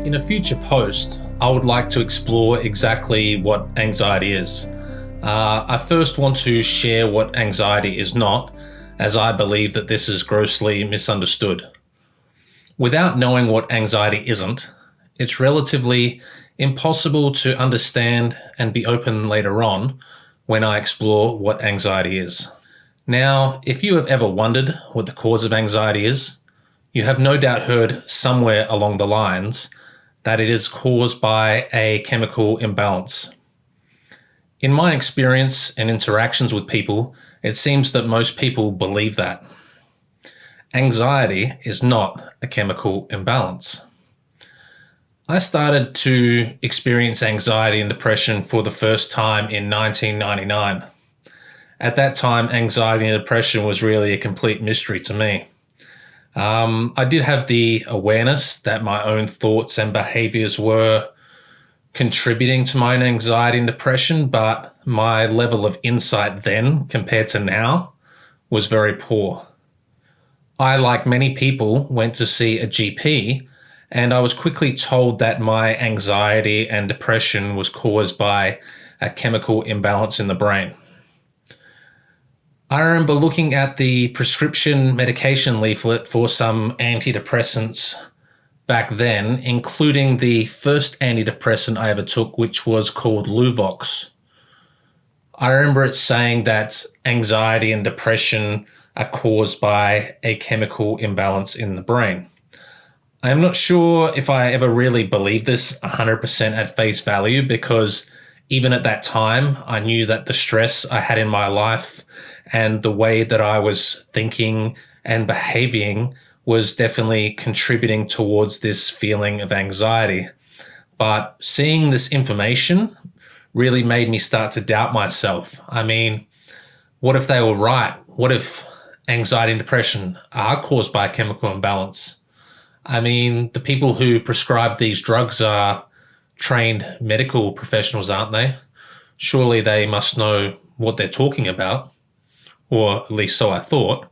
In a future post, I would like to explore exactly what anxiety is. I first want to share what anxiety is not, as I believe that this is grossly misunderstood. Without knowing what anxiety isn't, it's relatively impossible to understand and be open later on when I explore what anxiety is. Now, if you have ever wondered what the cause of anxiety is, you have no doubt heard somewhere along the lines that it is caused by a chemical imbalance. In my experience and interactions with people, it seems that most people believe that. Anxiety is not a chemical imbalance. I started to experience anxiety and depression for the first time in 1999. At that time, anxiety and depression was really a complete mystery to me. I did have the awareness that my own thoughts and behaviors were contributing to my anxiety and depression, but my level of insight then compared to now was very poor. I, like many people, went to see a GP, and I was quickly told that my anxiety and depression was caused by a chemical imbalance in the brain. I remember looking at the prescription medication leaflet for some antidepressants back then, including the first antidepressant I ever took, which was called Luvox. I remember it saying that anxiety and depression are caused by a chemical imbalance in the brain. I'm not sure if I ever really believed this 100% at face value, because even at that time, I knew that the stress I had in my life and the way that I was thinking and behaving was definitely contributing towards this feeling of anxiety. But seeing this information really made me start to doubt myself. I mean, what if they were right? What if anxiety and depression are caused by a chemical imbalance? I mean, the people who prescribe these drugs are trained medical professionals, aren't they? Surely they must know what they're talking about, or at least so I thought.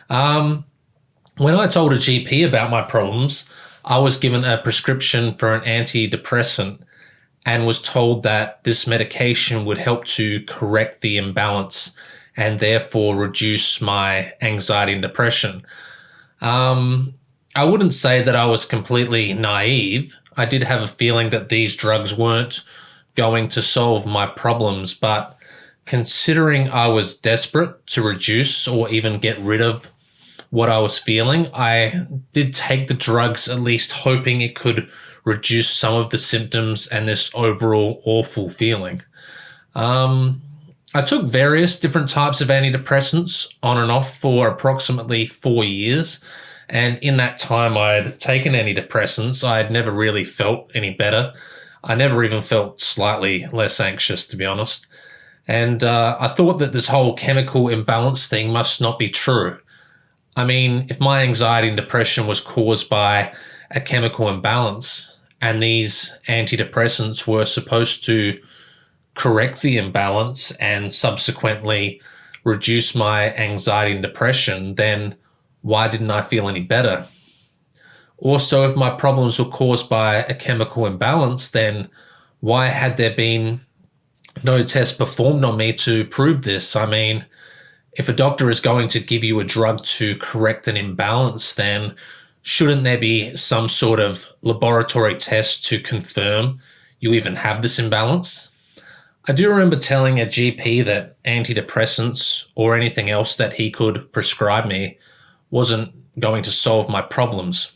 When I told a GP about my problems, I was given a prescription for an antidepressant and was told that this medication would help to correct the imbalance and therefore reduce my anxiety and depression. I wouldn't say that I was completely naive. I did have a feeling that these drugs weren't going to solve my problems, but considering I was desperate to reduce or even get rid of what I was feeling, I did take the drugs, at least hoping it could reduce some of the symptoms and this overall awful feeling. I took various different types of antidepressants on and off for approximately 4 years. And in that time I'd taken antidepressants, I had never really felt any better. I never even felt slightly less anxious, to be honest. And I thought that this whole chemical imbalance thing must not be true. I mean, if my anxiety and depression was caused by a chemical imbalance and these antidepressants were supposed to correct the imbalance and subsequently reduce my anxiety and depression, then why didn't I feel any better? Also, if my problems were caused by a chemical imbalance, then why had there been no test performed on me to prove this? I mean, if a doctor is going to give you a drug to correct an imbalance, then shouldn't there be some sort of laboratory test to confirm you even have this imbalance? I do remember telling a GP that antidepressants or anything else that he could prescribe me wasn't going to solve my problems.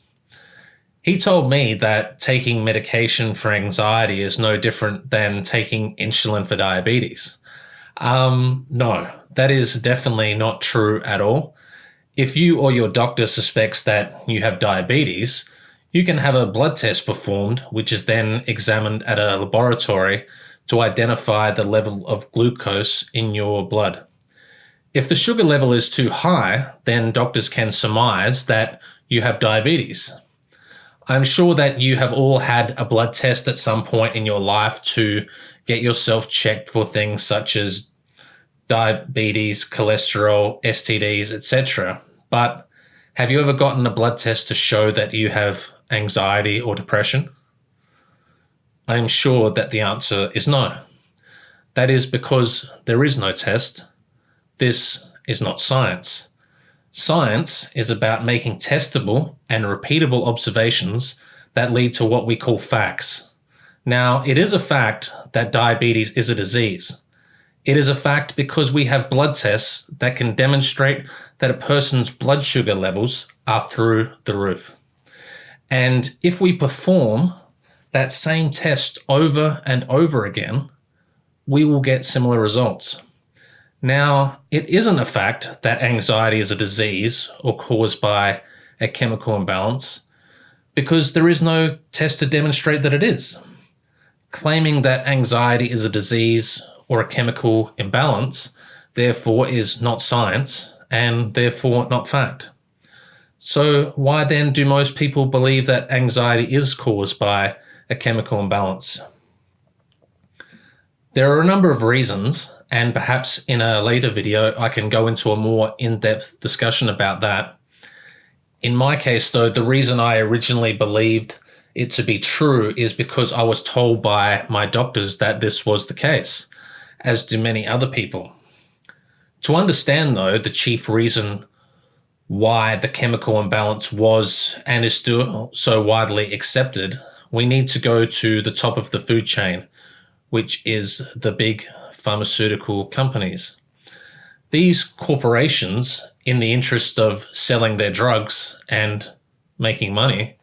He told me that taking medication for anxiety is no different than taking insulin for diabetes. No, that is definitely not true at all. If you or your doctor suspects that you have diabetes, you can have a blood test performed, which is then examined at a laboratory to identify the level of glucose in your blood. If the sugar level is too high, then doctors can surmise that you have diabetes. I'm sure that you have all had a blood test at some point in your life to get yourself checked for things such as diabetes, cholesterol, STDs, etc. But have you ever gotten a blood test to show that you have anxiety or depression? I am sure that the answer is no. That is because there is no test. This is not science. Science is about making testable and repeatable observations that lead to what we call facts. Now, it is a fact that diabetes is a disease. It is a fact because we have blood tests that can demonstrate that a person's blood sugar levels are through the roof. And if we perform that same test over and over again, we will get similar results. Now, it isn't a fact that anxiety is a disease or caused by a chemical imbalance because there is no test to demonstrate that it is. Claiming that anxiety is a disease or a chemical imbalance, therefore, is not science and therefore not fact. So why then do most people believe that anxiety is caused by a chemical imbalance? There are a number of reasons, and perhaps in a later video I can go into a more in-depth discussion about that. In my case though, the reason I originally believed it to be true is because I was told by my doctors that this was the case, as do many other people. To understand though the chief reason why the chemical imbalance was and is still so widely accepted, we need to go to the top of the food chain, which is the big pharmaceutical companies. These corporations, in the interest of selling their drugs and making money,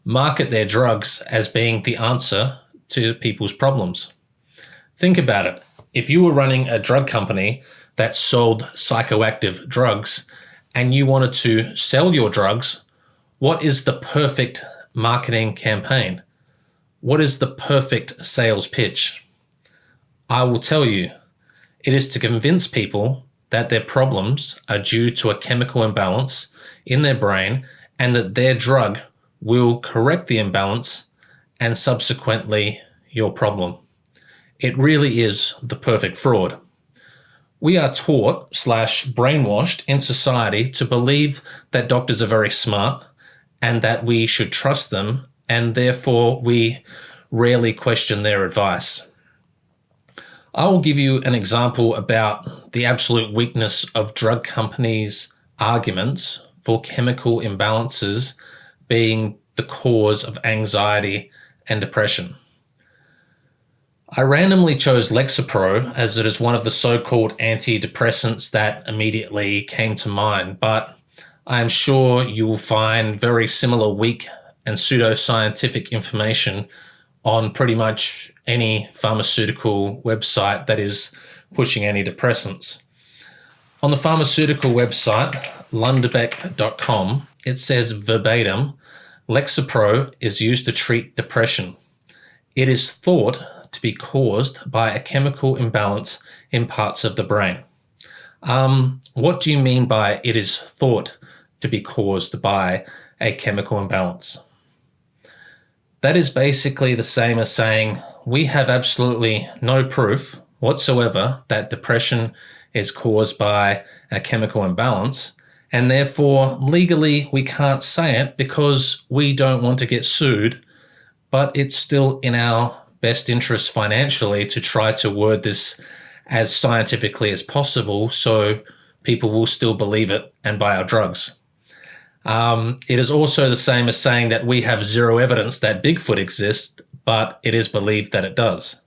market their drugs as being the answer to people's problems. Think about it. If you were running a drug company that sold psychoactive drugs and you wanted to sell your drugs, what is the perfect marketing campaign? What is the perfect sales pitch? I will tell you, it is to convince people that their problems are due to a chemical imbalance in their brain and that their drug will correct the imbalance and subsequently your problem. It really is the perfect fraud. We are taught / brainwashed in society to believe that doctors are very smart and that we should trust them, and therefore we rarely question their advice. I will give you an example about the absolute weakness of drug companies' arguments for chemical imbalances being the cause of anxiety and depression. I randomly chose Lexapro as it is one of the so-called antidepressants that immediately came to mind, but I am sure you will find very similar weak and pseudoscientific information on pretty much any pharmaceutical website that is pushing antidepressants. On the pharmaceutical website, lundebeck.com, it says verbatim, Lexapro is used to treat depression. It is thought to be caused by a chemical imbalance in parts of the brain. What do you mean by it is thought to be caused by a chemical imbalance? That is basically the same as saying we have absolutely no proof whatsoever that depression is caused by a chemical imbalance, and therefore legally we can't say it because we don't want to get sued, but it's still in our best interest financially to try to word this as scientifically as possible so people will still believe it and buy our drugs. It is also the same as saying that we have zero evidence that Bigfoot exists, but it is believed that it does.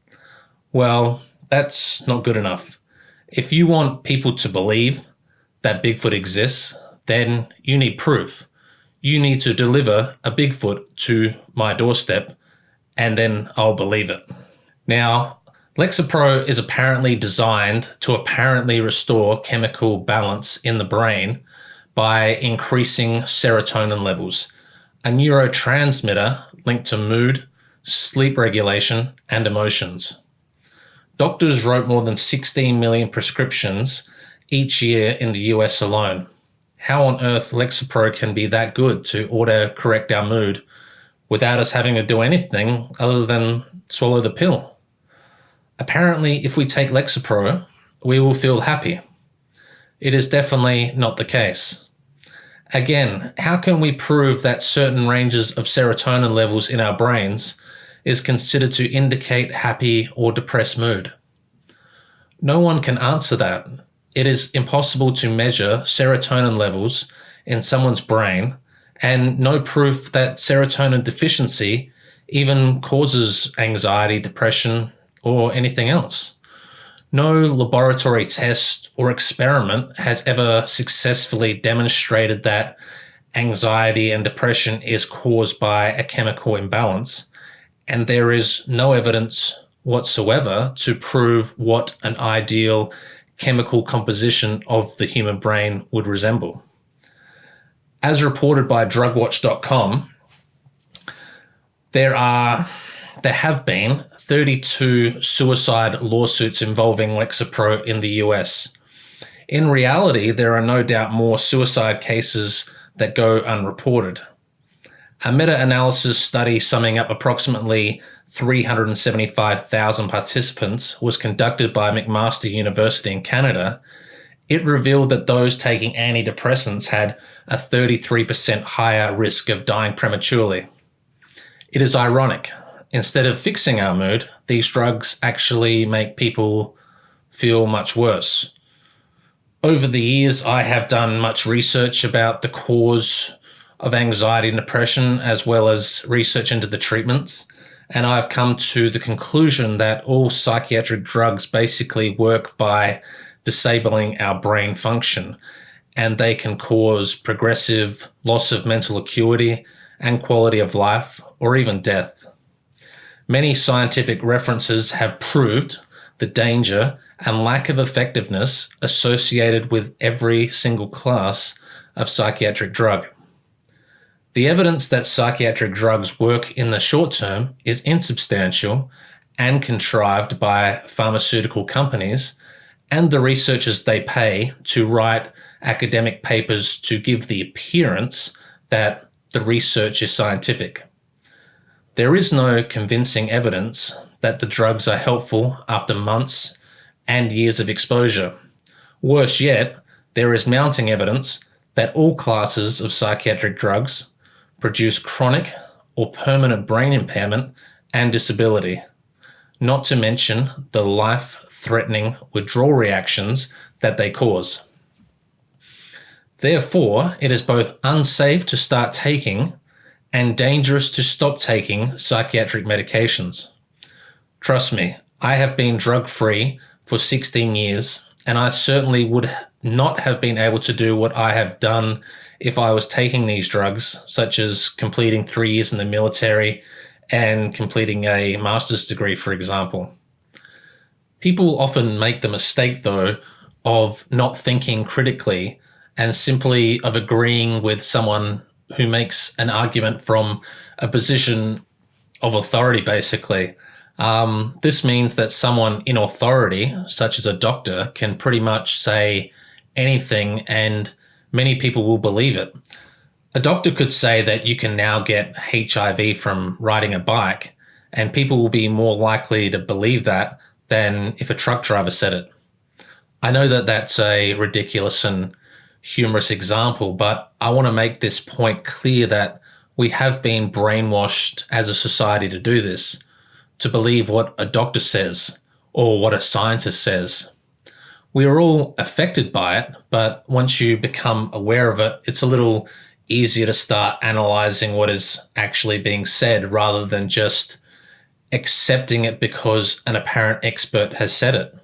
Well, that's not good enough. If you want people to believe that Bigfoot exists, then you need proof. You need to deliver a Bigfoot to my doorstep, and then I'll believe it. Now, Lexapro is apparently designed to apparently restore chemical balance in the brain by increasing serotonin levels, a neurotransmitter linked to mood, sleep regulation, and emotions. Doctors wrote more than 16 million prescriptions each year in the US alone. How on earth Lexapro can be that good to auto-correct our mood without us having to do anything other than swallow the pill? Apparently, if we take Lexapro, we will feel happy. It is definitely not the case. Again, how can we prove that certain ranges of serotonin levels in our brains is considered to indicate happy or depressed mood? No one can answer that. It is impossible to measure serotonin levels in someone's brain, and no proof that serotonin deficiency even causes anxiety, depression, or anything else. No laboratory test or experiment has ever successfully demonstrated that anxiety and depression is caused by a chemical imbalance, and there is no evidence whatsoever to prove what an ideal chemical composition of the human brain would resemble. As reported by drugwatch.com, there have been 32 suicide lawsuits involving Lexapro in the US. In reality, there are no doubt more suicide cases that go unreported. A meta-analysis study summing up approximately 375,000 participants was conducted by McMaster University in Canada. It revealed that those taking antidepressants had a 33% higher risk of dying prematurely. It is ironic. Instead of fixing our mood, these drugs actually make people feel much worse. Over the years, I have done much research about the cause of anxiety and depression, as well as research into the treatments, and I've come to the conclusion that all psychiatric drugs basically work by disabling our brain function, and they can cause progressive loss of mental acuity and quality of life, or even death. Many scientific references have proved the danger and lack of effectiveness associated with every single class of psychiatric drug. The evidence that psychiatric drugs work in the short term is insubstantial and contrived by pharmaceutical companies and the researchers they pay to write academic papers to give the appearance that the research is scientific. There is no convincing evidence that the drugs are helpful after months and years of exposure. Worse yet, there is mounting evidence that all classes of psychiatric drugs produce chronic or permanent brain impairment and disability, not to mention the life-threatening withdrawal reactions that they cause. Therefore, it is both unsafe to start taking and dangerous to stop taking psychiatric medications. Trust me, I have been drug-free for 16 years, and I certainly would not have been able to do what I have done if I was taking these drugs, such as completing 3 years in the military and completing a master's degree, for example. People often make the mistake, though, of not thinking critically and simply of agreeing with someone who makes an argument from a position of authority, basically. This means that someone in authority, such as a doctor, can pretty much say anything and many people will believe it. A doctor could say that you can now get HIV from riding a bike, and people will be more likely to believe that than if a truck driver said it. I know that that's a ridiculous and humorous example, but I want to make this point clear that we have been brainwashed as a society to do this, to believe what a doctor says or what a scientist says. We are all affected by it, but once you become aware of it, it's a little easier to start analyzing what is actually being said rather than just accepting it because an apparent expert has said it.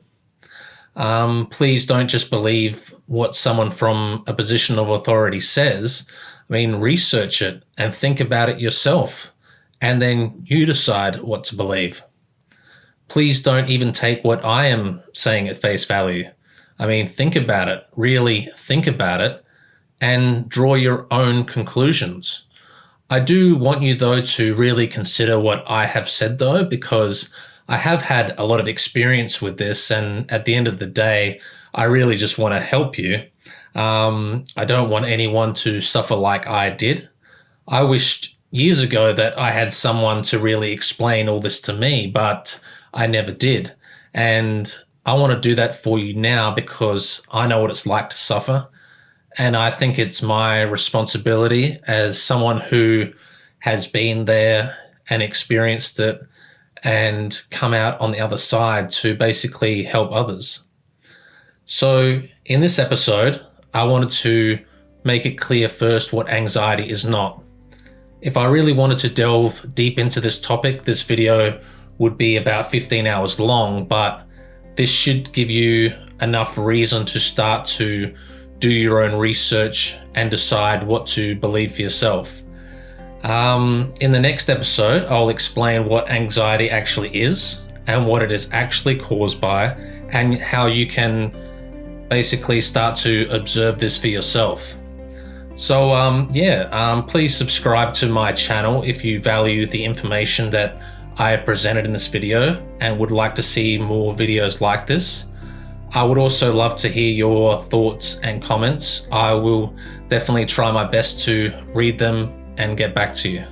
Please don't just believe what someone from a position of authority says. Research it and think about it yourself, and then you decide what to believe. Please don't even take what I am saying at face value. Think about it, really think about it, and draw your own conclusions. I do want you, though, to really consider what I have said, though, because I have had a lot of experience with this, and at the end of the day, I really just want to help you. I don't want anyone to suffer like I did. I wished years ago that I had someone to really explain all this to me, but I never did. And I want to do that for you now because I know what it's like to suffer. And I think it's my responsibility as someone who has been there and experienced it and come out on the other side to basically help others. So in this episode, I wanted to make it clear first what anxiety is not. If I really wanted to delve deep into this topic, this video would be about 15 hours long, but this should give you enough reason to start to do your own research and decide what to believe for yourself. In the next episode, I'll explain what anxiety actually is and what it is actually caused by, and how you can basically start to observe this for yourself. So please subscribe to my channel if you value the information that I have presented in this video and would like to see more videos like this. I would also love to hear your thoughts and comments. I will definitely try my best to read them and get back to you.